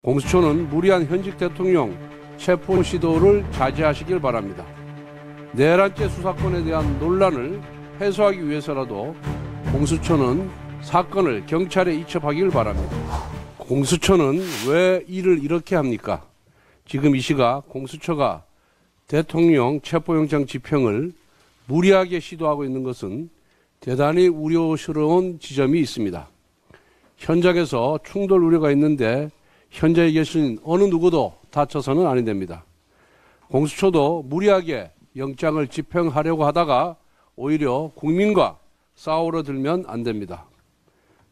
공수처는 무리한 현직 대통령 체포 시도를 자제하시길 바랍니다. 내란죄 수사권에 대한 논란을 해소하기 위해서라도 공수처는 사건을 경찰에 이첩하길 바랍니다. 공수처는 왜 일을 이렇게 합니까? 지금 이 시각 공수처가 대통령 체포영장 집행을 무리하게 시도하고 있는 것은 대단히 우려스러운 지점이 있습니다. 현장에서 충돌 우려가 있는데 현장에 계신 어느 누구도 다쳐서는 아니 됩니다. 공수처도 무리하게 영장을 집행하려고 하다가 오히려 국민과 싸우러 들면 안 됩니다.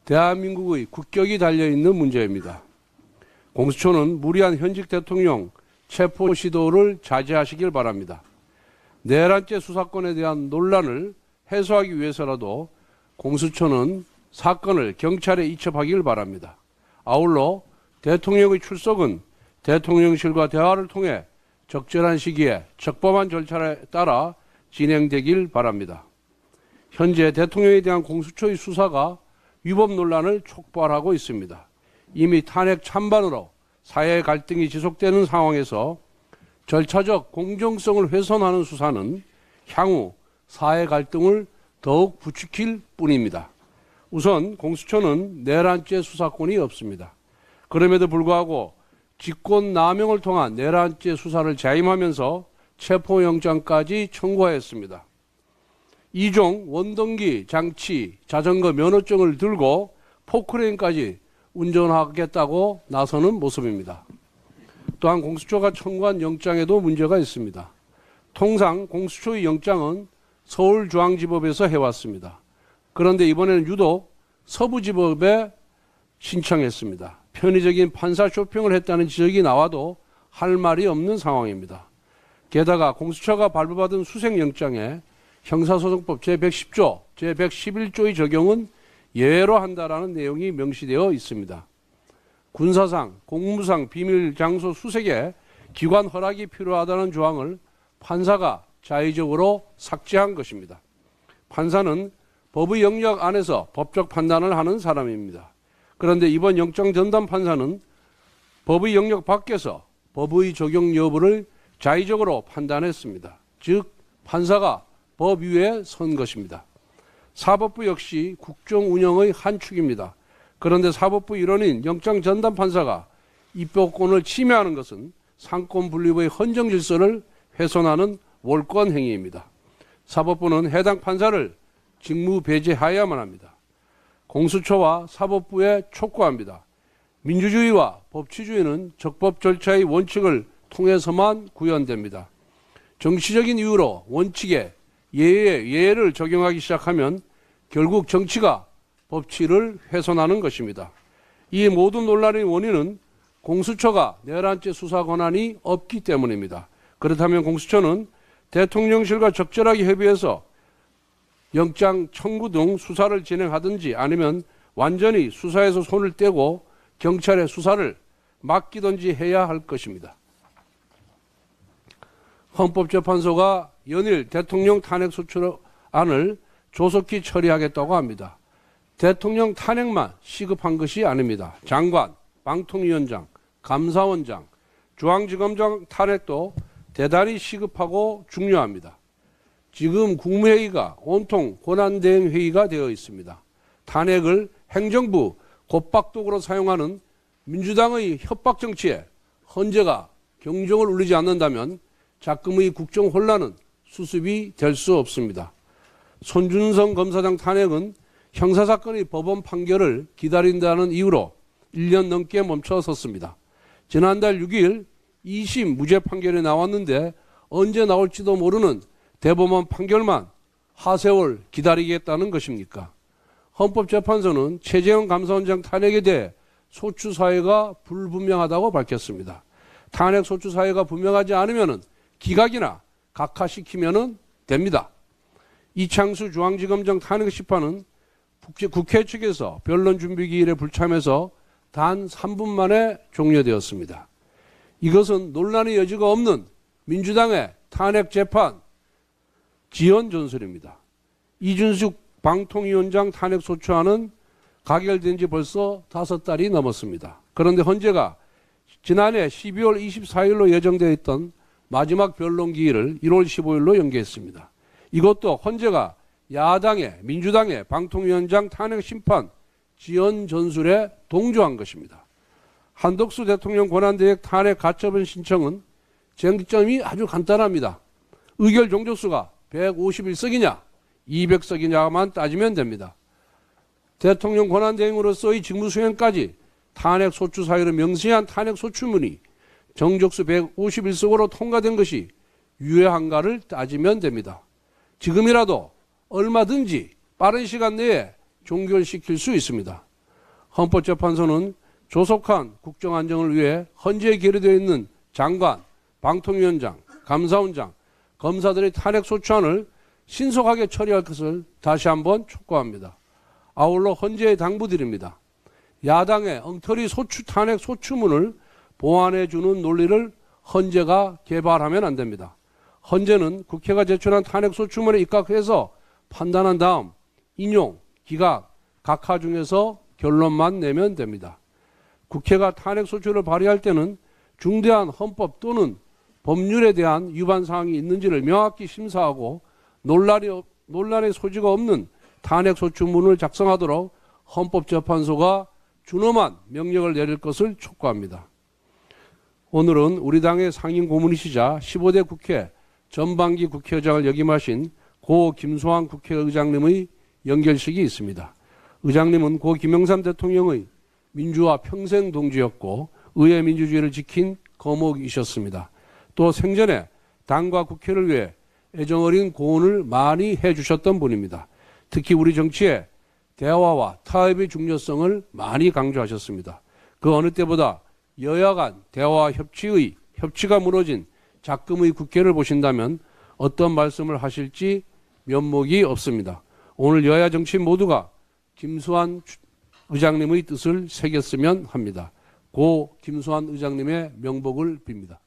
대한민국의 국격이 달려있는 문제입니다. 공수처는 무리한 현직 대통령 체포 시도를 자제하시길 바랍니다. 내란죄 수사권에 대한 논란을 해소하기 위해서라도 공수처는 사건을 경찰에 이첩하길 바랍니다. 아울러 대통령의 출석은 대통령실과 대화를 통해 적절한 시기에 적법한 절차에 따라 진행되길 바랍니다. 현재 대통령에 대한 공수처의 수사가 위법 논란을 촉발하고 있습니다. 이미 탄핵 찬반으로 사회 갈등이 지속되는 상황에서 절차적 공정성을 훼손하는 수사는 향후 사회 갈등을 더욱 부추길 뿐입니다. 우선 공수처는 내란죄 수사권이 없습니다. 그럼에도 불구하고 직권남용을 통한 내란죄 수사를 자임하면서 체포영장까지 청구하였습니다. 2종 원동기 장치 자전거 면허증을 들고 포크레인까지 운전하겠다고 나서는 모습입니다. 또한 공수처가 청구한 영장에도 문제가 있습니다. 통상 공수처의 영장은 서울중앙지법에서 해왔습니다. 그런데 이번에는 유독 서부지법에 신청했습니다. 편의적인 판사 쇼핑을 했다는 지적이 나와도 할 말이 없는 상황입니다. 게다가 공수처가 발부받은 수색영장에 형사소송법 제110조, 제111조의 적용은 예외로 한다라는 내용이 명시되어 있습니다. 군사상, 공무상 비밀 장소 수색에 기관 허락이 필요하다는 조항을 판사가 자의적으로 삭제한 것입니다. 판사는 법의 영역 안에서 법적 판단을 하는 사람입니다. 그런데 이번 영장 전담 판사는 법의 영역 밖에서 법의 적용 여부를 자의적으로 판단했습니다. 즉 판사가 법 위에 선 것입니다. 사법부 역시 국정 운영의 한 축입니다. 그런데 사법부 일원인 영장 전담 판사가 입법권을 침해하는 것은 상권 분립의 헌정 질서를 훼손하는 월권 행위입니다. 사법부는 해당 판사를 직무 배제하여야만 합니다. 공수처와 사법부에 촉구합니다. 민주주의와 법치주의는 적법 절차의 원칙을 통해서만 구현됩니다. 정치적인 이유로 원칙에 예외를 적용하기 시작하면 결국 정치가 법치를 훼손하는 것입니다. 이 모든 논란의 원인은 공수처가 내란죄 수사 권한이 없기 때문입니다. 그렇다면 공수처는 대통령실과 적절하게 협의해서 영장 청구 등 수사를 진행하든지 아니면 완전히 수사에서 손을 떼고 경찰의 수사를 맡기든지 해야 할 것입니다. 헌법재판소가 연일 대통령 탄핵소추안을 조속히 처리하겠다고 합니다. 대통령 탄핵만 시급한 것이 아닙니다. 장관, 방통위원장, 감사원장, 중앙지검장 탄핵도 대단히 시급하고 중요합니다. 지금 국무회의가 온통 권한대행회의가 되어 있습니다. 탄핵을 행정부 곧박독으로 사용하는 민주당의 협박정치에 헌재가 경종을 울리지 않는다면 작금의 국정 혼란은 수습이 될 수 없습니다. 손준성 검사장 탄핵은 형사사건의 법원 판결을 기다린다는 이유로 1년 넘게 멈춰섰습니다. 지난달 6일 2심 무죄 판결이 나왔는데 언제 나올지도 모르는 대법원 판결만 하세월 기다리겠다는 것입니까? 헌법재판소는 최재형 감사원장 탄핵에 대해 소추 사유가 불분명하다고 밝혔습니다. 탄핵 소추 사유가 분명하지 않으면 기각이나 각하시키면 됩니다. 이창수 중앙지검장 탄핵 심판은 국회 측에서 변론 준비 기일에 불참해서 단 3분 만에 종료되었습니다. 이것은 논란의 여지가 없는 민주당의 탄핵 재판 지연 전술입니다. 이준숙 방통위원장 탄핵 소추안은 가결된 지 벌써 5달이 넘었습니다. 그런데 헌재가 지난해 12월 24일로 예정되어 있던 마지막 변론 기일을 1월 15일로 연기했습니다. 이것도 헌재가 야당의 민주당의 방통위원장 탄핵 심판 지연 전술에 동조한 것입니다. 한덕수 대통령 권한대행 탄핵 가처분 신청은 쟁점이 아주 간단합니다. 의결 종족수가 151석이냐 200석이냐만 따지면 됩니다. 대통령 권한대행으로서의 직무수행까지 탄핵소추 사유를 명시한 탄핵소추문이 정족수 151석으로 통과된 것이 유효한가를 따지면 됩니다. 지금이라도 얼마든지 빠른 시간 내에 종결시킬 수 있습니다. 헌법재판소는 조속한 국정안정을 위해 헌재에 계류되어 있는 장관, 방통위원장, 감사원장, 검사들의 탄핵소추안을 신속하게 처리할 것을 다시 한번 촉구합니다. 아울러 헌재에 당부드립니다. 야당의 엉터리 탄핵 소추문을 보완해주는 논리를 헌재가 개발하면 안 됩니다. 헌재는 국회가 제출한 탄핵 소추문에 입각해서 판단한 다음 인용, 기각, 각하 중에서 결론만 내면 됩니다. 국회가 탄핵 소추를 발의할 때는 중대한 헌법 또는 법률에 대한 위반 사항이 있는지를 명확히 심사하고 논란의 소지가 없는 탄핵 소추문을 작성하도록 헌법재판소가 준엄한 명령을 내릴 것을 촉구합니다. 오늘은 우리 당의 상임 고문이시자 15대 국회 전반기 국회의장을 역임하신 고 김수환 국회의장님의 연결식이 있습니다. 의장님은 고 김영삼 대통령의 민주화 평생 동지였고 의회 민주주의를 지킨 거목이셨습니다. 또 생전에 당과 국회를 위해 애정어린 고언을 많이 해주셨던 분입니다. 특히 우리 정치에 대화와 타협의 중요성을 많이 강조하셨습니다. 그 어느 때보다 여야 간 대화와 협치가 무너진 작금의 국회를 보신다면 어떤 말씀을 하실지 면목이 없습니다. 오늘 여야 정치인 모두가 김수환 의장님의 뜻을 새겼으면 합니다. 고 김수환 의장님의 명복을 빕니다.